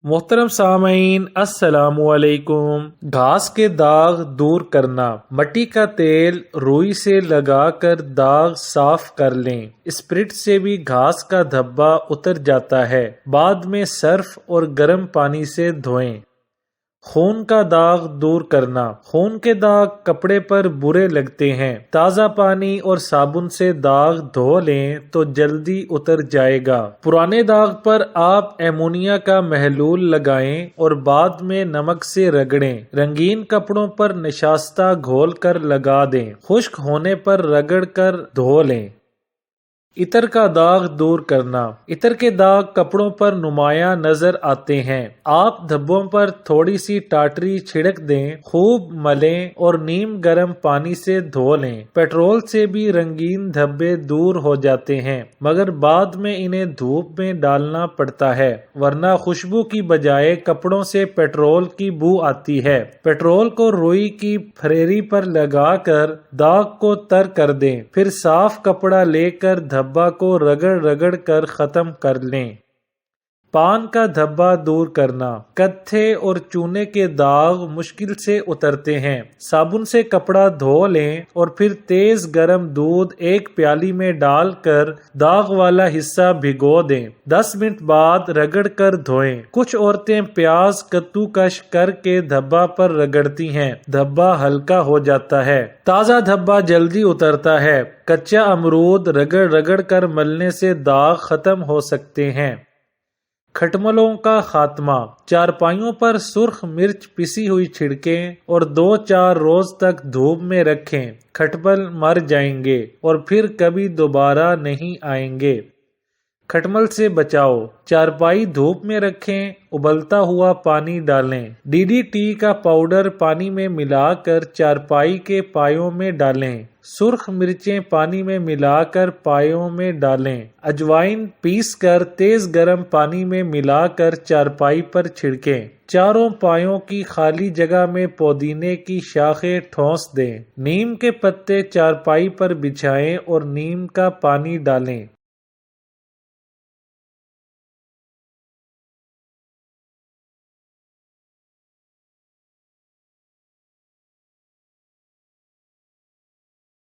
محترم سامعین السلام علیکم۔ گھاس کے داغ دور کرنا، مٹی کا تیل روئی سے لگا کر داغ صاف کر لیں۔ اسپرٹ سے بھی گھاس کا دھبا اتر جاتا ہے، بعد میں صرف اور گرم پانی سے دھوئیں۔ خون کا داغ دور کرنا، خون کے داغ کپڑے پر برے لگتے ہیں، تازہ پانی اور صابن سے داغ دھو لیں تو جلدی اتر جائے گا۔ پرانے داغ پر آپ ایمونیا کا محلول لگائیں اور بعد میں نمک سے رگڑیں۔ رنگین کپڑوں پر نشاستہ گھول کر لگا دیں، خشک ہونے پر رگڑ کر دھو لیں۔ عطر کا داغ دور کرنا، عطر کے داغ کپڑوں پر نمایاں نظر آتے ہیں۔ آپ دھبوں پر تھوڑی سی ٹاٹری چھڑک دیں، خوب ملیں اور نیم گرم پانی سے دھو لیں۔ پیٹرول سے بھی رنگین دھبے دور ہو جاتے ہیں، مگر بعد میں انہیں دھوپ میں ڈالنا پڑتا ہے، ورنہ خوشبو کی بجائے کپڑوں سے پیٹرول کی بو آتی ہے۔ پیٹرول کو روئی کی پھریری پر لگا کر داغ کو تر کر دیں، پھر صاف کپڑا لے کر دھبا کو رگڑ رگڑ کر ختم کر لیں۔ پان کا دھبا دور کرنا، کتھے اور چونے کے داغ مشکل سے اترتے ہیں۔ صابن سے کپڑا دھو لیں اور پھر تیز گرم دودھ ایک پیالی میں ڈال کر داغ والا حصہ بھگو دیں، 10 منٹ بعد رگڑ کر دھوئیں۔ کچھ عورتیں پیاز کدو کش کر کے دھبا پر رگڑتی ہیں، دھبا ہلکا ہو جاتا ہے۔ تازہ دھبا جلدی اترتا ہے، کچا امرود رگڑ رگڑ کر ملنے سے داغ ختم ہو سکتے ہیں۔ کھٹملوں کا خاتمہ، چارپائیوں پر سرخ مرچ پسی ہوئی چھڑکیں اور 2-4 روز تک دھوپ میں رکھیں، کھٹمل مر جائیں گے اور پھر کبھی دوبارہ نہیں آئیں گے۔ کھٹمل سے بچاؤ، چارپائی دھوپ میں رکھیں، ابلتا ہوا پانی ڈالیں۔ DDT کا پاؤڈر پانی میں ملا کر چارپائی کے پایوں میں ڈالیں۔ سرخ مرچیں پانی میں ملا کر پایوں میں ڈالیں۔ اجوائن پیس کر تیز گرم پانی میں ملا کر چارپائی پر چھڑکیں۔ چاروں پایوں کی خالی جگہ میں پودینے کی شاخیں ٹھونس دیں۔ نیم کے پتے چارپائی پر بچھائیں اور نیم کا پانی ڈالیں۔